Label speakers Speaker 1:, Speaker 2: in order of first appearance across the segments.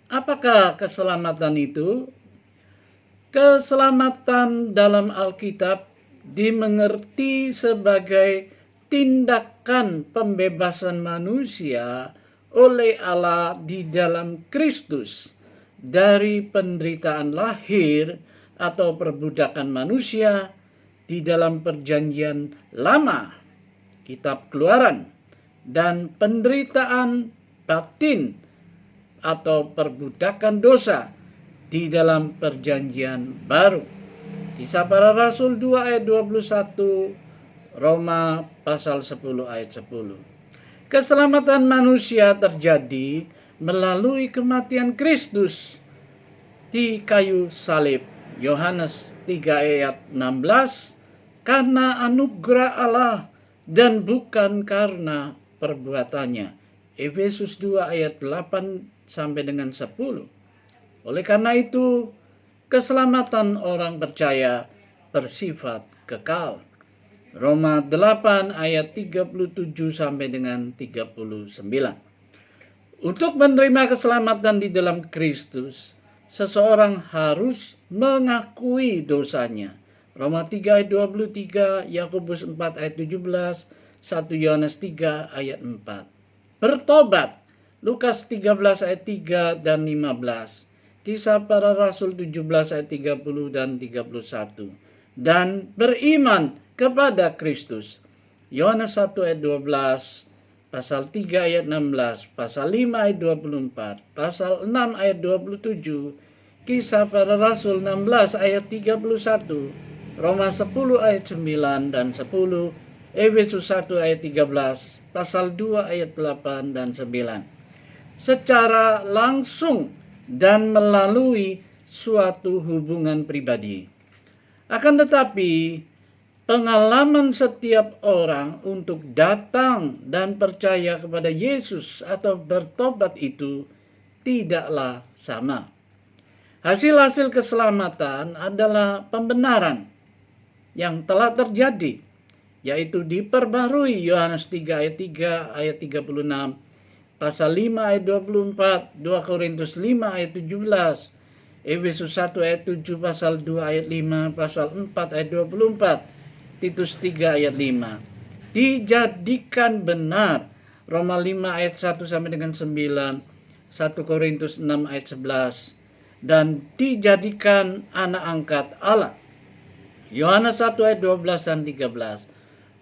Speaker 1: Apakah keselamatan itu? Keselamatan dalam Alkitab dimengerti sebagai tindakan pembebasan manusia oleh Allah di dalam Kristus dari penderitaan lahir atau perbudakan manusia di dalam perjanjian lama, kitab Keluaran, dan penderitaan batin atau perbudakan dosa di dalam perjanjian baru. Kisah Para Rasul 2 ayat 21, Roma pasal 10 ayat 10. Keselamatan manusia terjadi melalui kematian Kristus di kayu salib. Yohanes 3 ayat 16, karena anugerah Allah dan bukan karena perbuatannya. Efesus 2 ayat 8 sampai dengan 10. Oleh karena itu, keselamatan orang percaya bersifat kekal. Roma 8 ayat 37 sampai dengan 39. Untuk menerima keselamatan di dalam Kristus, seseorang harus mengakui dosanya. Roma 3 ayat 23, Yakobus 4 ayat 17, 1 Yohanes 3 ayat 4. Bertobat, Lukas 13 ayat 3 dan 15. Kisah Para Rasul 17 ayat 30 dan 31. Dan beriman kepada Kristus. Yohanes 1 ayat 12, pasal 3 ayat 16, pasal 5 ayat 24, pasal 6 ayat 27, Kisah Para Rasul 16 ayat 31, Roma 10 ayat 9 dan 10, Efesus 1 ayat 13, pasal 2 ayat 8 dan 9. Secara langsung dan melalui suatu hubungan pribadi. Akan tetapi, pengalaman setiap orang untuk datang dan percaya kepada Yesus atau bertobat itu tidaklah sama. Hasil-hasil keselamatan adalah pembenaran yang telah terjadi, yaitu diperbarui Yohanes 3 ayat 3 ayat 36, pasal 5 ayat 24, 2 Korintus 5 ayat 17, Efesus 1 ayat 7, pasal 2 ayat 5, pasal 4 ayat 24, Titus 3 ayat 5. Dijadikan benar, Roma 5 ayat 1 sampai dengan 9, 1 Korintus 6 ayat 11, dan dijadikan anak angkat Allah. Yohanes 1 ayat 12 dan 13,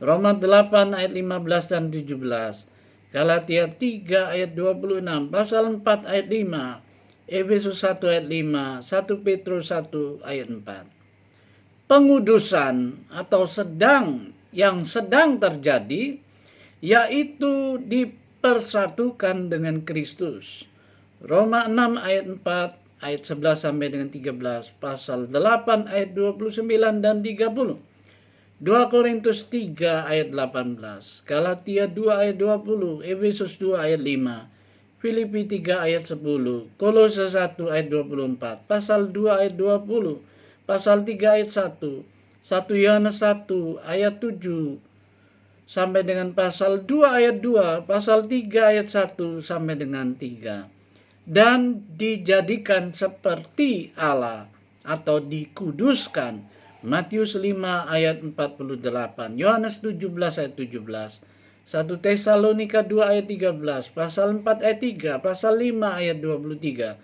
Speaker 1: Roma 8 ayat 15 dan 17, Galatia 3 ayat 26, pasal 4 ayat 5, Efesus 1 ayat 5, 1 Petrus 1 ayat 4. Pengudusan atau yang sedang terjadi, yaitu dipersatukan dengan Kristus. Roma 6 ayat 4, ayat 11 sampai dengan 13, pasal 8 ayat 29 dan 30. 2 Korintus 3 ayat 18, Galatia 2 ayat 20, Efesus 2 ayat 5, Filipi 3 ayat 10, Kolose 1 ayat 24, pasal 2 ayat 20, pasal 3 ayat 1, 1 Yohanes 1 ayat 7, sampai dengan pasal 2 ayat 2, pasal 3 ayat 1 sampai dengan 3. Dan dijadikan seperti Allah atau dikuduskan. Matius 5 ayat 48, Yohanes 17 ayat 17, 1 Tesalonika 2 ayat 13, pasal 4 ayat 3, pasal 5 ayat 23,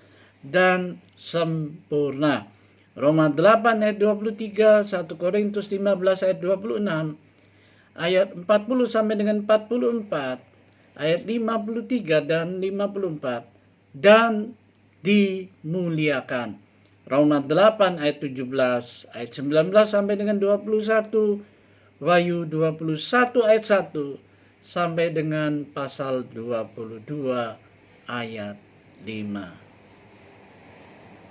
Speaker 1: dan sempurna. Roma 8 ayat 23, 1 Korintus 15 ayat 26, ayat 40 sampai dengan 44, ayat 53 dan 54, dan dimuliakan. Roma 8 ayat 17, ayat 19 sampai dengan 21, Wahyu 21 ayat 1 sampai dengan pasal 22 ayat 5.